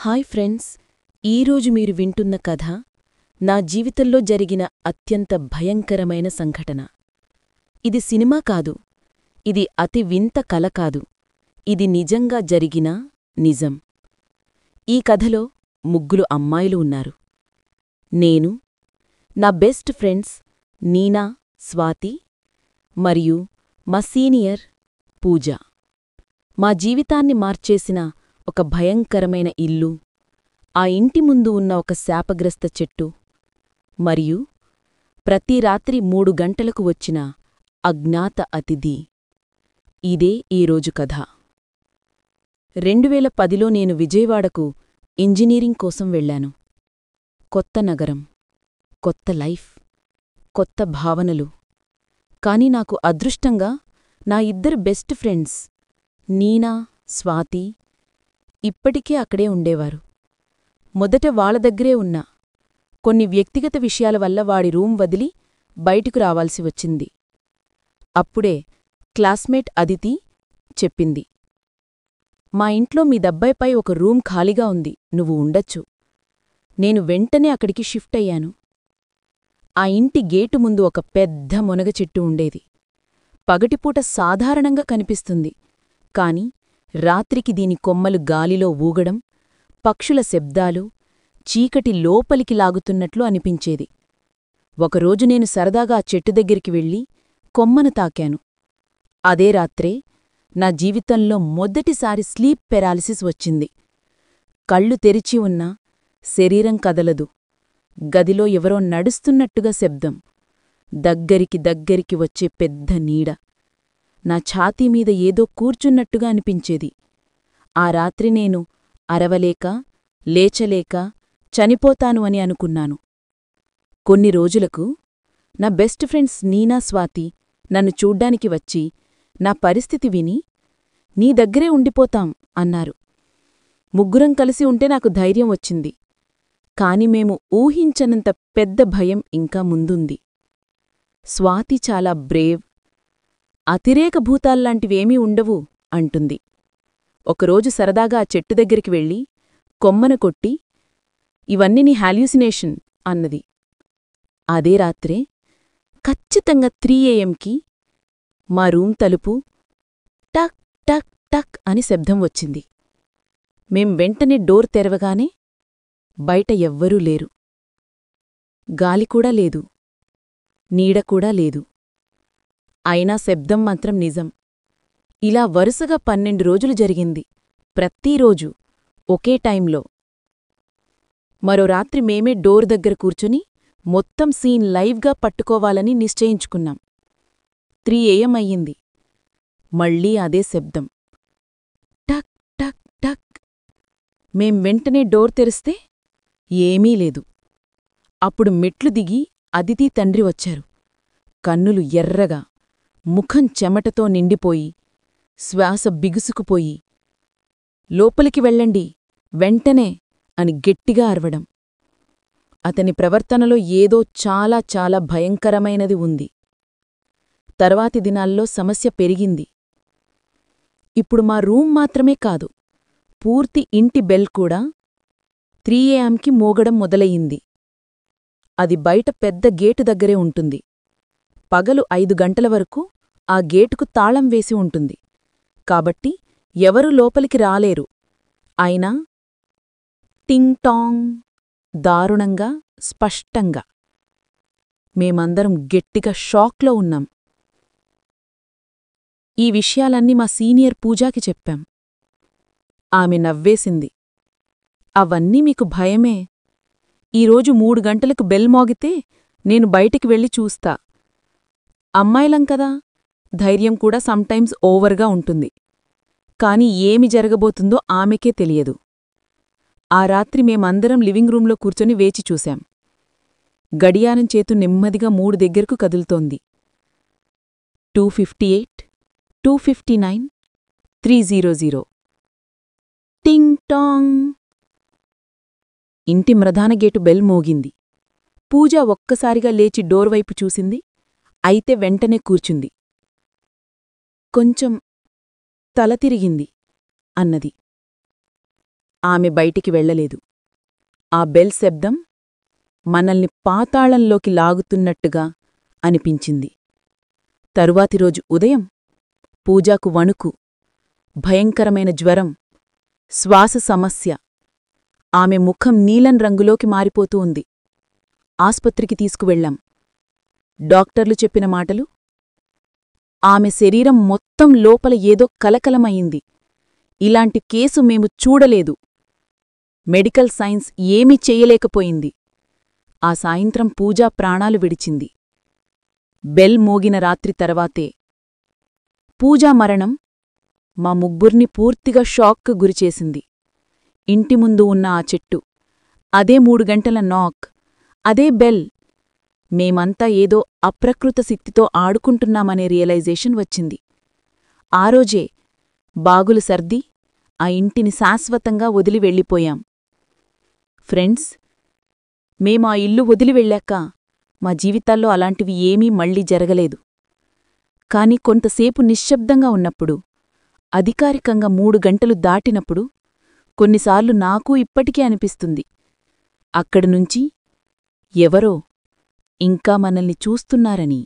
Hi friends, ఈరోజు మీరు వింటున్న కథ నా జీవితంలో జరిగిన అత్యంత భయంకరమైన సంఘటన. ఇది సినిమా కాదు, ఇది అతి వింత కల కాదు, ఇది నిజంగా జరిగిన నిజం. ఈ కథలో ముగ్గురు అమ్మాయిలు ఉన్నారు. నేను, నా బెస్ట్ ఫ్రెండ్స్ నీనా, స్వాతి మరియు మా సీనియర్ పూజ. మా జీవితాన్ని మార్చేసిన ఒక భయంకరమైన ఇల్లు, ఆ ఇంటి ముందు ఉన్న ఒక శాపగ్రస్త చెట్టు, మరియు ప్రతి రాత్రి 3 గంటలకు వచ్చిన అజ్ఞాత అతిథి. ఇదే ఈరోజు కథ. 2010లో నేను విజయవాడకు ఇంజనీరింగ్ కోసం వెళ్ళాను. కొత్త నగరం, కొత్త లైఫ్, కొత్త భావనలు. కాని నాకు అదృష్టంగా నా 2 బెస్ట్ ఫ్రెండ్స్ నీనా, స్వాతి ఇప్పటికే అక్కడే ఉండేవారు. మొదట వాళ్ళ దగ్గరే ఉన్నా. కొన్ని వ్యక్తిగత విషయాల వల్ల వాడి రూం వదిలి బయటకు రావాల్సి వచ్చింది. అప్పుడే క్లాస్మేట్ అదితి చెప్పింది, మా ఇంట్లో మీ దబ్బాయిపై ఒక రూం ఖాళీగా ఉంది, నువ్వు ఉండొచ్చు. నేను వెంటనే అక్కడికి షిఫ్ట్ అయ్యాను. ఆ ఇంటి గేటు ముందు ఒక పెద్ద మునగ చెట్టు ఉండేది. పగటిపూట సాధారణంగా కనిపిస్తుంది, కాని రాత్రికి దీని కొమ్మలు గాలిలో ఊగడం, పక్షుల శబ్దాలు చీకటి లోపలికి లాగుతున్నట్లు అనిపించేది. ఒకరోజు నేను సరదాగా ఆ చెట్టు దగ్గరికి వెళ్ళి కొమ్మను తాకాను. అదే రాత్రే నా జీవితంలో మొదటిసారి స్లీప్ పెరాలిసిస్ వచ్చింది. కళ్ళు తెరిచి ఉన్నా శరీరం కదలదు. గదిలో ఎవరో నడుస్తున్నట్టుగా శబ్దం, దగ్గరికి వచ్చే పెద్ద నీడ. నా ఛాతీమీద ఏదో కూర్చున్నట్టుగా అనిపించేది. ఆ రాత్రి నేను అరవలేక, లేచలేక చనిపోతాను అని అనుకున్నాను. కొన్ని రోజులకు నా బెస్ట్ ఫ్రెండ్స్ నీనా, స్వాతి నన్ను చూడ్డానికి వచ్చి నా పరిస్థితి విని, నీ దగ్గరే ఉండిపోతాం అన్నారు. ముగ్గురం కలిసి ఉంటే నాకు ధైర్యం వచ్చింది. కాని మేము ఊహించనంత పెద్ద భయం ఇంకా ముందుంది. స్వాతి చాలా బ్రేవ్, అతిరేక భూతాల్లాంటివేమీ ఉండవు అంటుంది. ఒకరోజు సరదాగా ఆ చెట్టు దగ్గరికి వెళ్ళి కొమ్మను కొట్టి, ఇవన్నీ నీ హాల్యూసినేషన్ అన్నది. అదే రాత్రే ఖచ్చితంగా 3 AM మా రూం తలుపు టక్ టక్ టక్ అని శబ్దం వచ్చింది. మేం వెంటనే డోర్ తెరవగానే బయట ఎవ్వరూ లేరు. గాలికూడా లేదు, నీడకూడా లేదు. అయినా శబ్దం మాత్రం నిజం. ఇలా వరుసగా 12 రోజులు జరిగింది, ప్రతిరోజూ ఒకే టైంలో. మరో రాత్రి మేమే డోర్ దగ్గర కూర్చుని మొత్తం సీన్ లైవ్గా పట్టుకోవాలని నిశ్చయించుకున్నాం. 3 AM అయ్యింది. మళ్ళీ అదే శబ్దం, టక్ టక్ టక్. మేం వెంటనే డోర్ తెరిస్తే ఏమీ లేదు. అప్పుడు మెట్లు దిగి అదితి తండ్రి వచ్చారు. కన్నులు ఎర్రగా, ముఖం చెమటతో నిండిపోయి, శ్వాస బిగుసుకుపోయి, లోపలికి వెళ్ళండి వెంటనే అని గట్టిగా అరవడం. అతని ప్రవర్తనలో ఏదో చాలా చాలా భయంకరమైనది ఉంది. తర్వాతి దినాల్లో సమస్య పెరిగింది. ఇప్పుడు మా రూం మాత్రమే కాదు, పూర్తి ఇంటి బెల్ కూడా 3 AM మోగడం మొదలయింది. అది బయట పెద్ద గేటు దగ్గరే ఉంటుంది. పగలు 5 గంటల వరకు ఆ గేటుకు తాళం వేసి ఉంటుంది. కాబట్టి ఎవరూ లోపలికి రాలేరు. అయినా టింగ్ టాంగ్, దారుణంగా, స్పష్టంగా. మేమందరం గట్టిగా షాక్లో ఉన్నాం. ఈ విషయాలన్నీ మా సీనియర్ పూజాకి చెప్పాం. ఆమె నవ్వేసింది. అవన్నీ మీకు భయమే. ఈరోజు 3 గంటలకు బెల్ మోగితే నేను బయటికి వెళ్ళి చూస్తా. అమ్మాయిలంకదా, ధైర్యం కూడా సమ్టైమ్స్ ఓవర్గా ఉంటుంది. కాని ఏమి జరగబోతుందో ఆమెకే తెలియదు. ఆ రాత్రి మేమందరం లివింగ్ రూంలో కూర్చొని వేచి చూశాం. గడియారం చేతు నెమ్మదిగా 3 దగ్గరకు కదులుతోంది. 2:58, 2:59, 3:00. టింగ్ టాంగ్. ఇంటి ప్రధాన గేటు బెల్ మోగింది. పూజ ఒక్కసారిగా లేచి డోర్ వైపు చూసింది. అయితే వెంటనే కూర్చుంది. కొంచెం తల తిరిగింది అన్నది. ఆమె బయటికి వెళ్ళలేదు. ఆ బెల్ శబ్దం మనల్ని పాతాళంలోకి లాగుతున్నట్టుగా అనిపించింది. తరువాతి రోజు ఉదయం పూజాకు వణుకు, భయంకరమైన జ్వరం, శ్వాస సమస్య. ఆమె ముఖం నీలం రంగులోకి మారిపోతూ ఉంది. ఆస్పత్రికి తీసుకువెళ్ళాం. డాక్టర్లు చెప్పిన మాటలు: ఆమె శరీరం మొత్తం లోపల ఏదో కలకలమయింది. ఇలాంటి కేసు మేము చూడలేదు. మెడికల్ సైన్స్ ఏమీ చెయ్యలేకపోయింది. ఆ సాయంత్రం పూజా ప్రాణాలు విడిచింది. బెల్ మోగిన రాత్రి తర్వాతే. పూజా మరణం మా ముగ్గుర్ని పూర్తిగా షాక్కు గురిచేసింది. ఇంటి ముందు ఉన్న ఆ చెట్టు, అదే 3 గంటల నాక్, అదే బెల్, మేమంతా ఏదో అప్రకృత శక్తితో ఆడుకుంటున్నామనే రియలైజేషన్ వచ్చింది. ఆ రోజే బాగులు సర్ది ఆ ఇంటిని శాశ్వతంగా వదిలి వెళ్ళిపోయాం. ఫ్రెండ్స్, మేమా ఇల్లు వదిలి వెళ్ళాక మా జీవితాల్లో అలాంటివి ఏమీ మళ్ళీ జరగలేదు. కాని కొంతసేపు నిశ్శబ్దంగా ఉన్నప్పుడు, అధికారికంగా 3 గంటలు దాటినప్పుడు కొన్నిసార్లు నాకూ ఇప్పటికీ అనిపిస్తుంది, అక్కడినుంచి ఎవరో ఇంకా మనల్ని చూస్తున్నారని.